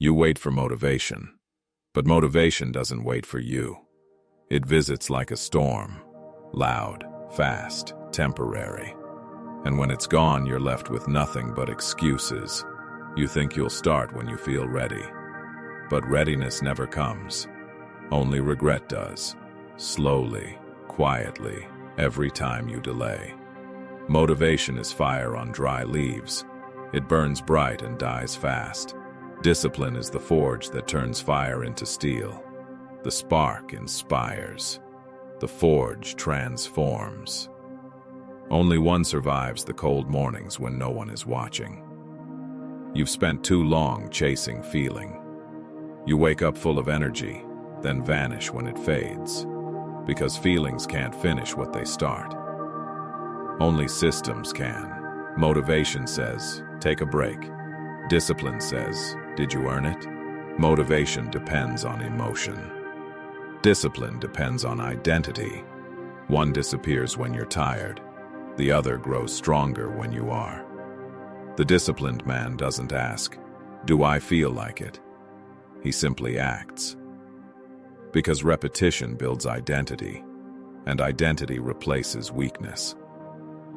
You wait for motivation, but motivation doesn't wait for you. It visits like a storm, loud, fast, temporary. And when it's gone, you're left with nothing but excuses. You think you'll start when you feel ready. But readiness never comes. Only regret does. Slowly, quietly, every time you delay. Motivation is fire on dry leaves. It burns bright and dies fast. Discipline is the forge that turns fire into steel. The spark inspires. The forge transforms. Only one survives the cold mornings when no one is watching. You've spent too long chasing feeling. You wake up full of energy, then vanish when it fades. Because feelings can't finish what they start. Only systems can. Motivation says, take a break. Discipline says, did you earn it? Motivation depends on emotion. Discipline depends on identity. One disappears when you're tired. The other grows stronger when you are. The disciplined man doesn't ask, do I feel like it? He simply acts. Because repetition builds identity, and identity replaces weakness.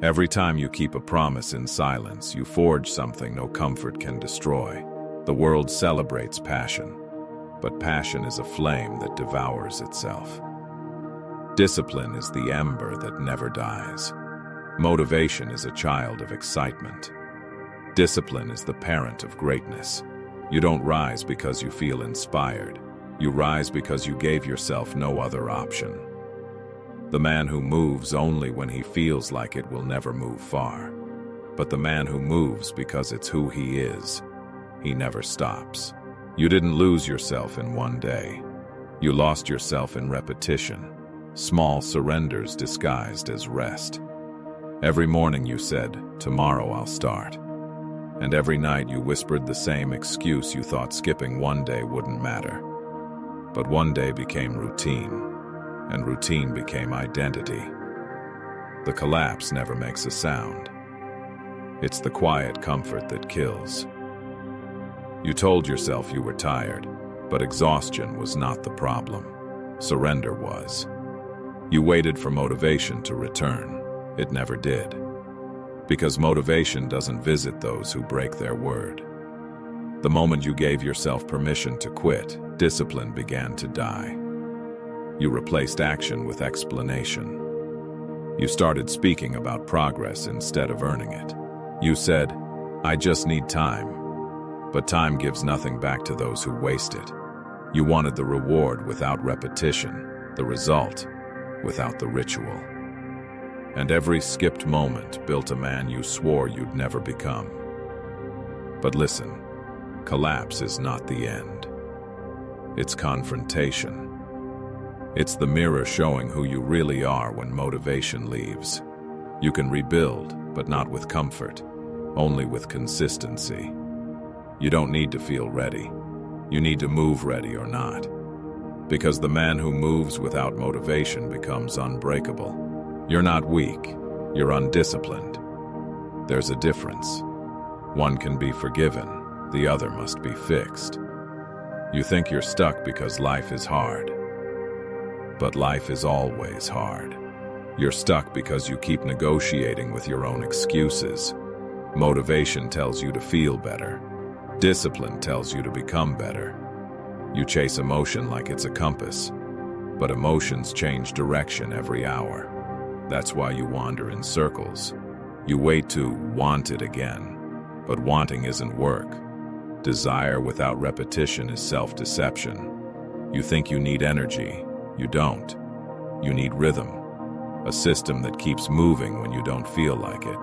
Every time you keep a promise in silence, you forge something no comfort can destroy. The world celebrates passion, but passion is a flame that devours itself. Discipline is the ember that never dies. Motivation is a child of excitement. Discipline is the parent of greatness. You don't rise because you feel inspired. You rise because you gave yourself no other option. The man who moves only when he feels like it will never move far. But the man who moves because it's who he is, he never stops. You didn't lose yourself in one day. You lost yourself in repetition, small surrenders disguised as rest. Every morning you said, tomorrow I'll start. And every night you whispered the same excuse you thought skipping one day wouldn't matter. But one day became routine, and routine became identity. The collapse never makes a sound. It's the quiet comfort that kills. You told yourself you were tired, but exhaustion was not the problem. Surrender was. You waited for motivation to return. It never did. Because motivation doesn't visit those who break their word. The moment you gave yourself permission to quit, discipline began to die. You replaced action with explanation. You started speaking about progress instead of earning it. You said, I just need time. But time gives nothing back to those who waste it. You wanted the reward without repetition, the result without the ritual. And every skipped moment built a man you swore you'd never become. But listen, collapse is not the end. It's confrontation. It's the mirror showing who you really are when motivation leaves. You can rebuild, but not with comfort, only with consistency. You don't need to feel ready. You need to move ready or not. Because the man who moves without motivation becomes unbreakable. You're not weak, you're undisciplined. There's a difference. One can be forgiven, the other must be fixed. You think you're stuck because life is hard. But life is always hard. You're stuck because you keep negotiating with your own excuses. Motivation tells you to feel better. Discipline tells you to become better. You chase emotion like it's a compass, but emotions change direction every hour. That's why you wander in circles. You wait to want it again, but wanting isn't work. Desire without repetition is self-deception. You think you need energy. You don't. You need rhythm, a system that keeps moving when you don't feel like it.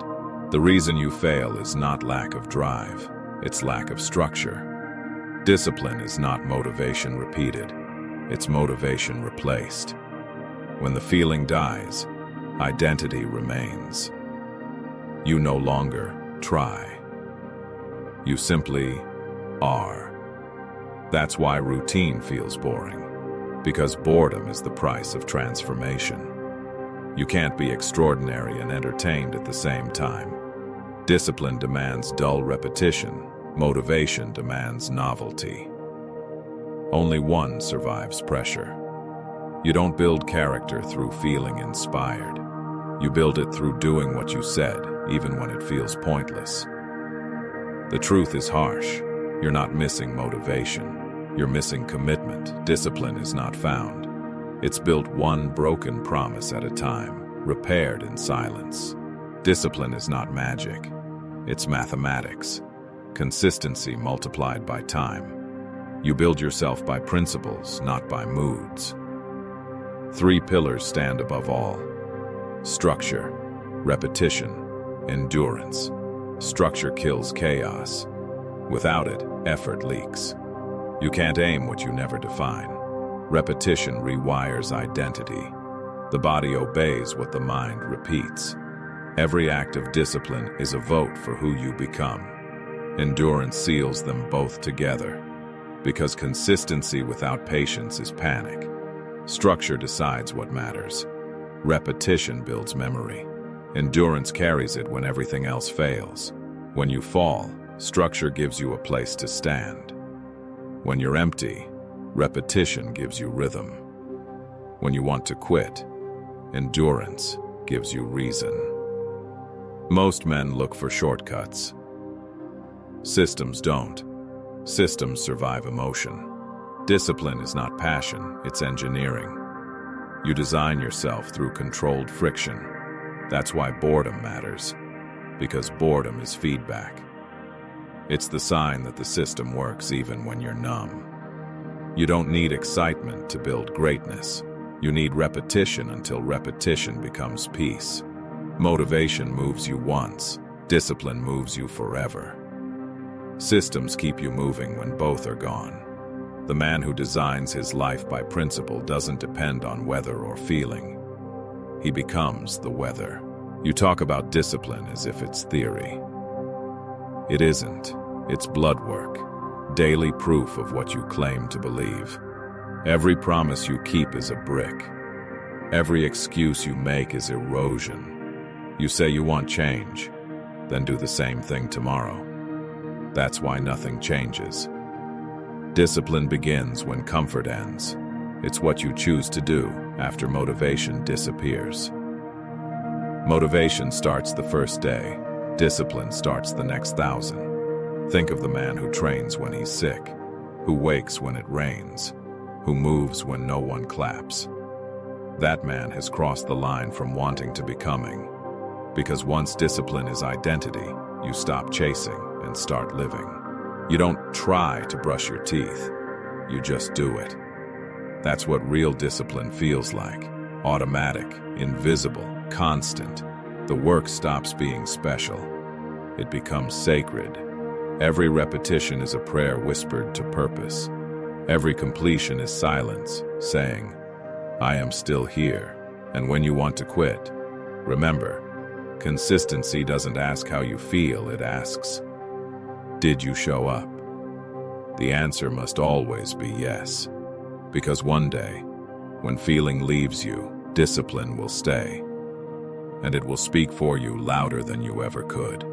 The reason you fail is not lack of drive, it's lack of structure. Discipline is not motivation repeated, it's motivation replaced. When the feeling dies, identity remains. You no longer try. You simply are. That's why routine feels boring. Because boredom is the price of transformation. You can't be extraordinary and entertained at the same time. Discipline demands dull repetition. Motivation demands novelty. Only one survives pressure. You don't build character through feeling inspired. You build it through doing what you said, even when it feels pointless. The truth is harsh. You're not missing motivation. You're missing commitment. Discipline is not found. It's built one broken promise at a time, repaired in silence. Discipline is not magic. It's mathematics. Consistency multiplied by time. You build yourself by principles, not by moods. 3 pillars stand above all: structure, repetition, endurance. Structure kills chaos. Without it, effort leaks. You can't aim what you never define. Repetition rewires identity. The body obeys what the mind repeats. Every act of discipline is a vote for who you become. Endurance seals them both together, because consistency without patience is panic. Structure decides what matters. Repetition builds memory. Endurance carries it when everything else fails. When you fall, structure gives you a place to stand. When you're empty, repetition gives you rhythm. When you want to quit, endurance gives you reason. Most men look for shortcuts. Systems don't. Systems survive emotion. Discipline is not passion, it's engineering. You design yourself through controlled friction. That's why boredom matters, because boredom is feedback. It's the sign that the system works even when you're numb. You don't need excitement to build greatness. You need repetition until repetition becomes peace. Motivation moves you once, discipline moves you forever. Systems keep you moving when both are gone. The man who designs his life by principle doesn't depend on weather or feeling. He becomes the weather. You talk about discipline as if it's theory. It isn't. It's blood work, daily proof of what you claim to believe. Every promise you keep is a brick. Every excuse you make is erosion. You say you want change, then do the same thing tomorrow. That's why nothing changes. Discipline begins when comfort ends. It's what you choose to do after motivation disappears. Motivation starts the first day. Discipline starts the next 1,000. Think of the man who trains when he's sick, who wakes when it rains, who moves when no one claps. That man has crossed the line from wanting to becoming. Because once discipline is identity, you stop chasing and start living. You don't try to brush your teeth, you just do it. That's what real discipline feels like. Automatic, invisible, constant. The work stops being special. It becomes sacred. Every repetition is a prayer whispered to purpose. Every completion is silence, saying, I am still here. And when you want to quit, remember, consistency doesn't ask how you feel, it asks, did you show up? The answer must always be yes. Because one day, when feeling leaves you, discipline will stay. And it will speak for you louder than you ever could.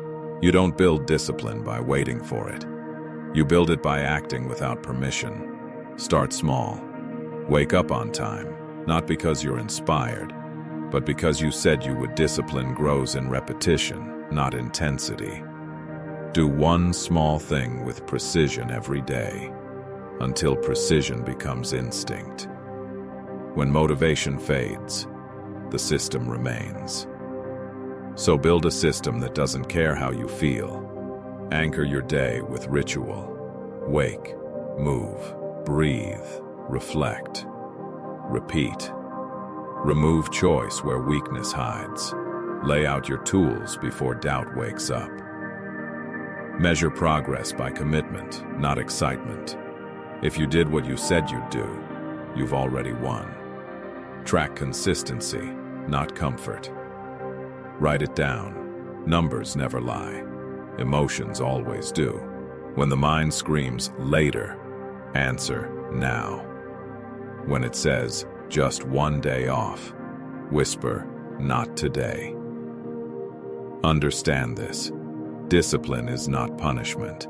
You don't build discipline by waiting for it. You build it by acting without permission. Start small. Wake up on time, not because you're inspired, but because you said you would. Discipline grows in repetition, not intensity. Do one small thing with precision every day, until precision becomes instinct. When motivation fades, the system remains. So build a system that doesn't care how you feel. Anchor your day with ritual. Wake, move, breathe, reflect, repeat. Remove choice where weakness hides. Lay out your tools before doubt wakes up. Measure progress by commitment, not excitement. If you did what you said you'd do, you've already won. Track consistency, not comfort. Write it down. Numbers never lie. Emotions always do. When the mind screams, later, answer, now. When it says, just one day off, whisper, not today. Understand this. Discipline is not punishment.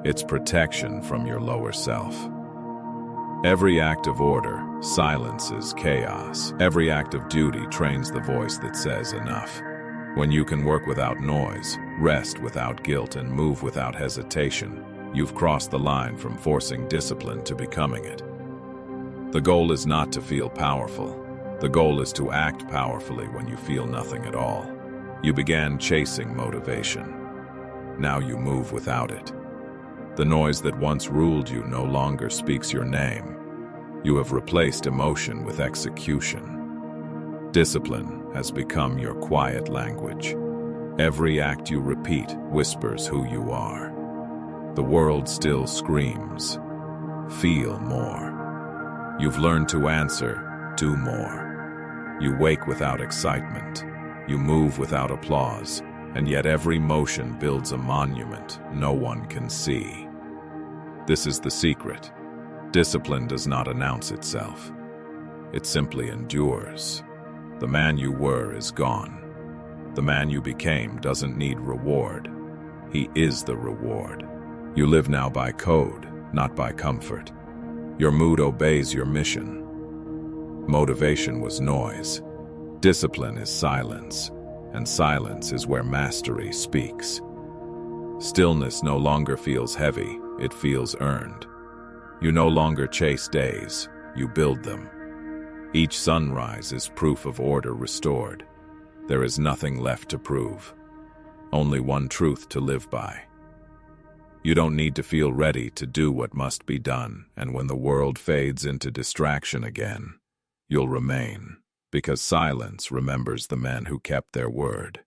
It's protection from your lower self. Every act of order silences chaos. Every act of duty trains the voice that says enough. When you can work without noise, rest without guilt, and move without hesitation, you've crossed the line from forcing discipline to becoming it. The goal is not to feel powerful. The goal is to act powerfully when you feel nothing at all. You began chasing motivation. Now you move without it. The noise that once ruled you no longer speaks your name. You have replaced emotion with execution. Discipline has become your quiet language. Every act you repeat whispers who you are. The world still screams, "Feel more." You've learned to answer, "Do more." You wake without excitement. You move without applause. And yet every motion builds a monument no one can see. This is the secret. Discipline does not announce itself. It simply endures. The man you were is gone. The man you became doesn't need reward. He is the reward. You live now by code, not by comfort. Your mood obeys your mission. Motivation was noise. Discipline is silence. And silence is where mastery speaks. Stillness no longer feels heavy, it feels earned. You no longer chase days, you build them. Each sunrise is proof of order restored. There is nothing left to prove. Only one truth to live by. You don't need to feel ready to do what must be done, and when the world fades into distraction again, you'll remain. Because silence remembers the men who kept their word.